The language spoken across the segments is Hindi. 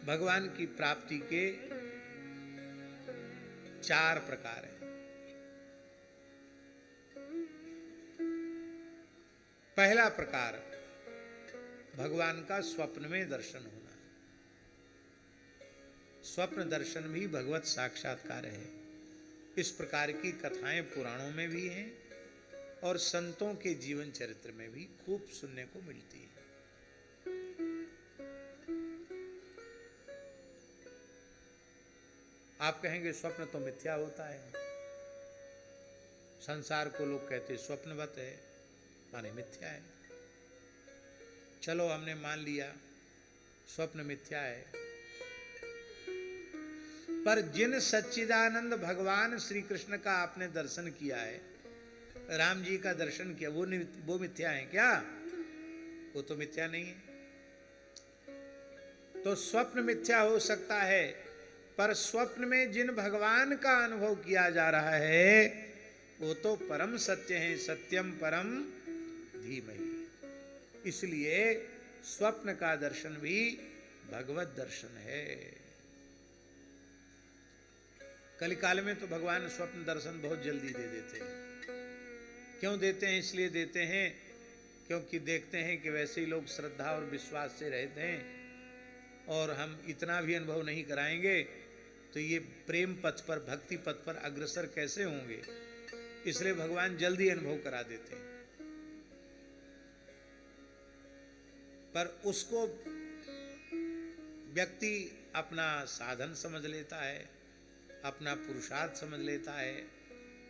भगवान की प्राप्ति के 4 प्रकार हैं। पहला प्रकार भगवान का स्वप्न में दर्शन होना। स्वप्न दर्शन भी भगवत साक्षात्कार है। इस प्रकार की कथाएं पुराणों में भी हैं और संतों के जीवन चरित्र में भी खूब सुनने को मिलती है। आप कहेंगे स्वप्न तो मिथ्या होता है, संसार को लोग कहते स्वप्नवत है, माने मिथ्या है। चलो हमने मान लिया स्वप्न मिथ्या है, पर जिन सच्चिदानंद भगवान श्री कृष्ण का आपने दर्शन किया है, राम जी का दर्शन किया, वो मिथ्या है क्या? वो तो मिथ्या नहीं है। तो स्वप्न मिथ्या हो सकता है, पर स्वप्न में जिन भगवान का अनुभव किया जा रहा है वो तो परम सत्य है। सत्यम परम धीमहि। इसलिए स्वप्न का दर्शन भी भगवत दर्शन है। कलिकाल में तो भगवान स्वप्न दर्शन बहुत जल्दी दे देते हैं। क्यों देते हैं? इसलिए देते हैं क्योंकि देखते हैं कि वैसे ही लोग श्रद्धा और विश्वास से रहते हैं और हम इतना भी अनुभव नहीं कराएंगे तो ये प्रेम पथ पर, भक्ति पथ पर अग्रसर कैसे होंगे। इसलिए भगवान जल्दी अनुभव करा देते हैं। पर उसको व्यक्ति अपना साधन समझ लेता है, अपना पुरुषार्थ समझ लेता है,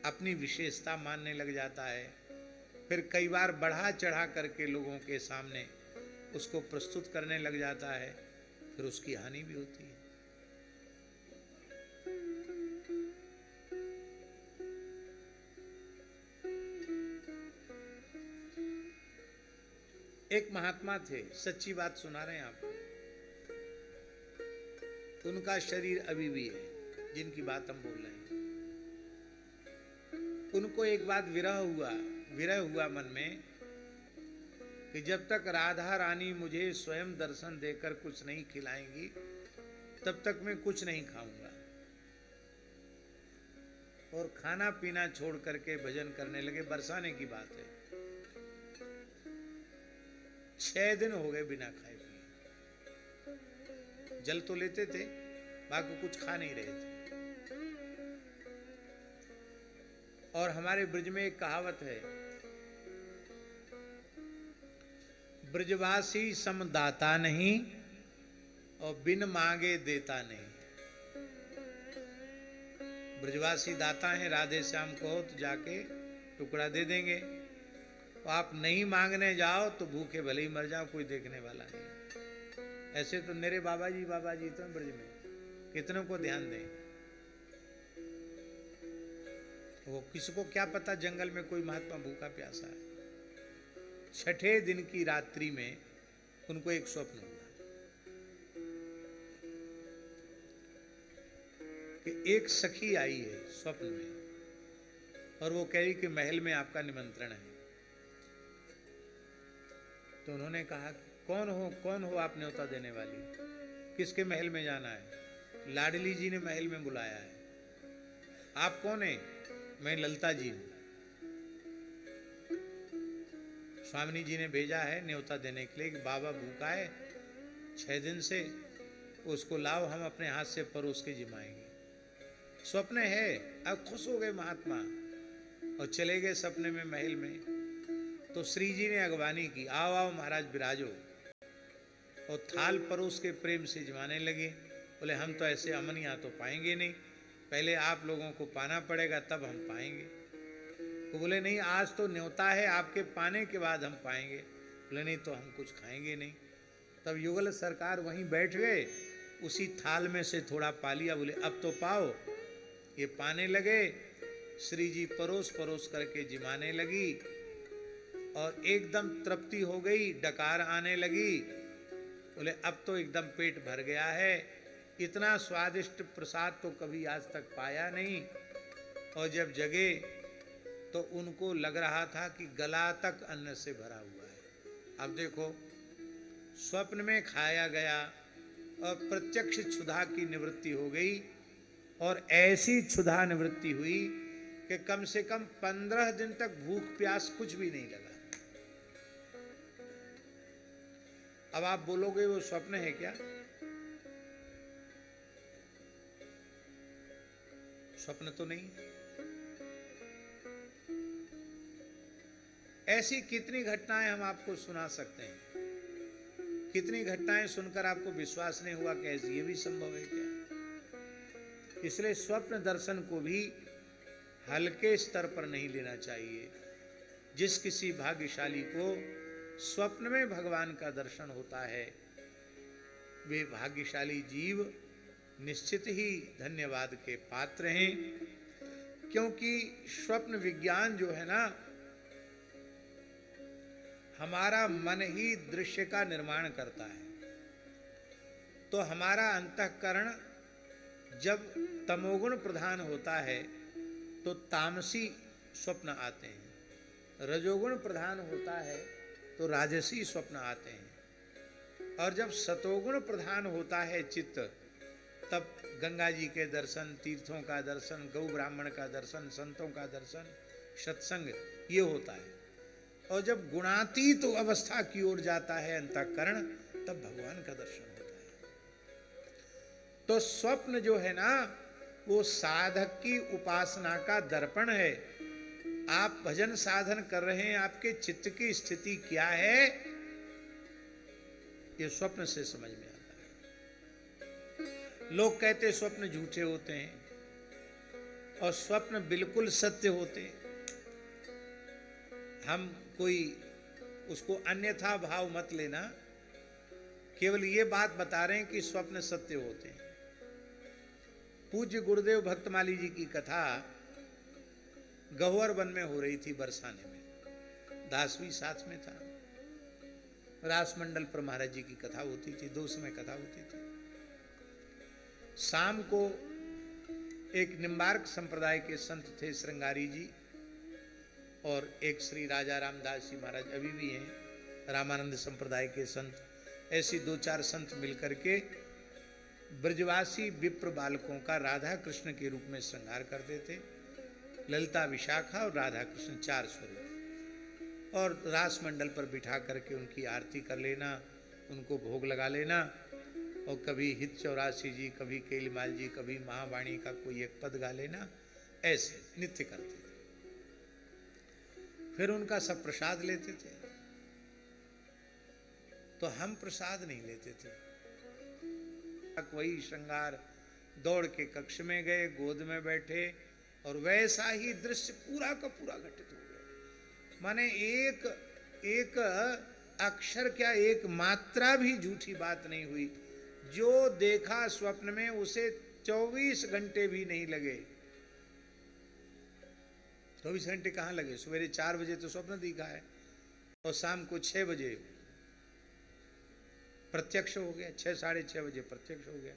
अपनी विशेषता मानने लग जाता है। फिर कई बार बढ़ा चढ़ा करके लोगों के सामने उसको प्रस्तुत करने लग जाता है, फिर उसकी हानि भी होती है। एक महात्मा थे, सच्ची बात सुना रहे हैं आपको। उनका शरीर अभी भी है, जिनकी बात हम बोल रहे हैं। उनको एक बात विरह हुआ मन में कि जब तक राधा रानी मुझे स्वयं दर्शन देकर कुछ नहीं खिलाएंगी तब तक मैं कुछ नहीं खाऊंगा। और खाना पीना छोड़ करके भजन करने लगे। बरसाने की बात है। 6 दिन हो गए बिना खाए पिए। जल तो लेते थे, बाकी कुछ खा नहीं रहे थे। और हमारे ब्रज में एक कहावत है, ब्रजवासी समदाता नहीं और बिन मांगे देता नहीं। ब्रजवासी दाता हैं, राधे श्याम कहो तो जाके टुकड़ा दे देंगे। तो आप नहीं मांगने जाओ तो भूखे भले ही मर जाओ, कोई देखने वाला नहीं। ऐसे तो मेरे बाबा जी तो ब्रज में कितनों को ध्यान दें। वो किसको क्या पता जंगल में कोई महात्मा भूखा प्यासा है। 6ठे दिन की रात्रि में उनको एक स्वप्न हुआ कि एक सखी आई है स्वप्न में और वो कह रही कि महल में आपका निमंत्रण है। तो उन्होंने कहा कौन हो आप न्योता देने वाली? किसके महल में जाना है? लाडली जी ने महल में बुलाया है। आप कौन है? मैं ललता जी हूं। स्वामी जी ने भेजा है न्योता देने के लिए कि बाबा भूखा है 6 दिन से, उसको लाओ, हम अपने हाथ से परोस के जिमाएंगे। स्वप्न है। अब खुश हो गए महात्मा और चले गए सपने में महल में। तो श्री जी ने अगवानी की, आओ आओ महाराज विराजो, और थाल परोस के प्रेम से जिमाने लगे। बोले हम तो ऐसे अमन यहाँ तो पाएंगे नहीं, पहले आप लोगों को पाना पड़ेगा तब हम पाएंगे। तो बोले नहीं, आज तो न्योता है, आपके पाने के बाद हम पाएंगे। बोले नहीं तो हम कुछ खाएंगे नहीं। तब युगल सरकार वहीं बैठ गए, उसी थाल में से थोड़ा पा लिया। बोले अब तो पाओ। ये पाने लगे। श्री जी परोस परोस करके जिमाने लगी और एकदम तृप्ति हो गई, डकार आने लगी। बोले अब तो एकदम पेट भर गया है, इतना स्वादिष्ट प्रसाद तो कभी आज तक पाया नहीं। और जब जगे तो उनको लग रहा था कि गला तक अन्न से भरा हुआ है। अब देखो, स्वप्न में खाया गया और प्रत्यक्ष क्षुधा की निवृत्ति हो गई। और ऐसी क्षुधा निवृत्ति हुई कि कम से कम 15 दिन तक भूख प्यास कुछ भी नहीं लगा। अब आप बोलोगे वो स्वप्न है क्या? स्वप्न तो नहीं है। ऐसी कितनी घटनाएं हम आपको सुना सकते हैं, कितनी घटनाएं सुनकर आपको विश्वास नहीं हुआ कि ऐसी ये भी संभव है क्या? इसलिए स्वप्न दर्शन को भी हल्के स्तर पर नहीं लेना चाहिए। जिस किसी भाग्यशाली को स्वप्न में भगवान का दर्शन होता है, वे भाग्यशाली जीव निश्चित ही धन्यवाद के पात्र हैं। क्योंकि स्वप्न विज्ञान जो है ना, हमारा मन ही दृश्य का निर्माण करता है। तो हमारा अंतःकरण जब तमोगुण प्रधान होता है तो तामसी स्वप्न आते हैं, रजोगुण प्रधान होता है तो राजसी स्वप्न आते हैं, और जब सतोगुण प्रधान होता है चित्त, तब गंगा जी के दर्शन, तीर्थों का दर्शन, गौ ब्राह्मण का दर्शन, संतों का दर्शन, सत्संग, ये होता है। और जब गुणातीत अवस्था की ओर जाता है अंतःकरण, तब भगवान का दर्शन होता है। तो स्वप्न जो है ना, वो साधक की उपासना का दर्पण है। आप भजन साधन कर रहे हैं, आपके चित्त की स्थिति क्या है, ये स्वप्न से समझ में आता है। लोग कहते स्वप्न झूठे होते हैं, और स्वप्न बिल्कुल सत्य होते हैं। हम कोई उसको अन्यथा भाव मत लेना, केवल ये बात बता रहे हैं कि स्वप्न सत्य होते हैं। पूज्य गुरुदेव भक्तमाली जी की कथा गहुवर वन में हो रही थी बरसाने में। दास भी साथ में था। रासमंडल पर महाराज जी की कथा होती थी, 2 समय कथा होती थी। शाम को एक निम्बार्क संप्रदाय के संत थे श्रृंगारी जी, और एक श्री राजा रामदास जी महाराज अभी भी हैं, रामानंद संप्रदाय के संत। ऐसी 2-4 संत मिलकर के ब्रजवासी विप्र बालकों का राधा कृष्ण के रूप में श्रृंगार करते थे। ललिता, विशाखा और राधा कृष्ण 4 स्वरूप, और रास मंडल पर बिठा करके उनकी आरती कर लेना, उनको भोग लगा लेना, और कभी हित चौरासी जी, कभी केलीमाल जी, कभी महावाणी का कोई एक पद गा लेना, ऐसे नित्य करते थे। फिर उनका सब प्रसाद लेते थे। तो हम प्रसाद नहीं लेते थे। वही श्रृंगार, दौड़ के कक्ष में गए, गोद में बैठे, और वैसा ही दृश्य पूरा का पूरा घटित हो गया। माने एक अक्षर क्या, एक मात्रा भी झूठी बात नहीं हुई। जो देखा स्वप्न में, उसे 24 घंटे भी नहीं लगे। 24 घंटे कहाँ लगे? सवेरे 4 बजे तो स्वप्न दिखा है, और शाम को 6 बजे प्रत्यक्ष हो गया, 6, साढ़े 6 बजे प्रत्यक्ष हो गया।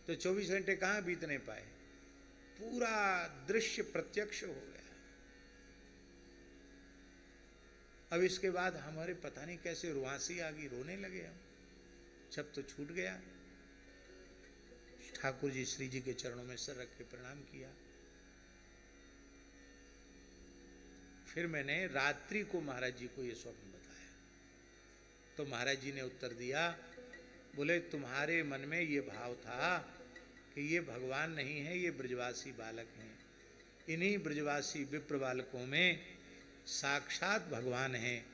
तो 24 घंटे कहाँ बीत नहीं पाए? पूरा दृश्य प्रत्यक्ष हो गया। अब इसके बाद हमारे पता नहीं कैसे रुआंसी आ गई, रोने लगे हम। जब तो छूट गया। ठाकुर जी श्री जी के चरणों में सर रख के प्रणाम किया। फिर मैंने रात्रि को महाराज जी को ये स्वप्न बताया। तो महाराज जी ने उत्तर दिया, बोले तुम्हारे मन में ये भाव था कि ये भगवान नहीं है, ये ब्रजवासी बालक हैं। इन्हीं ब्रजवासी विप्र बालकों में साक्षात भगवान हैं।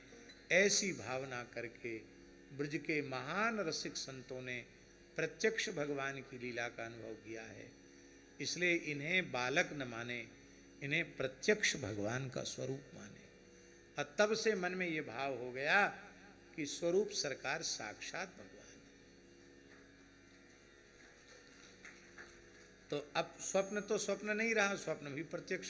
ऐसी भावना करके ब्रज के महान रसिक संतों ने प्रत्यक्ष भगवान की लीला का अनुभव किया है। इसलिए इन्हें बालक न माने, इन्हें प्रत्यक्ष भगवान का स्वरूप माने। और तब से मन में ये भाव हो गया कि स्वरूप सरकार साक्षात भगवान है। तो अब स्वप्न तो स्वप्न नहीं रहा, स्वप्न भी प्रत्यक्ष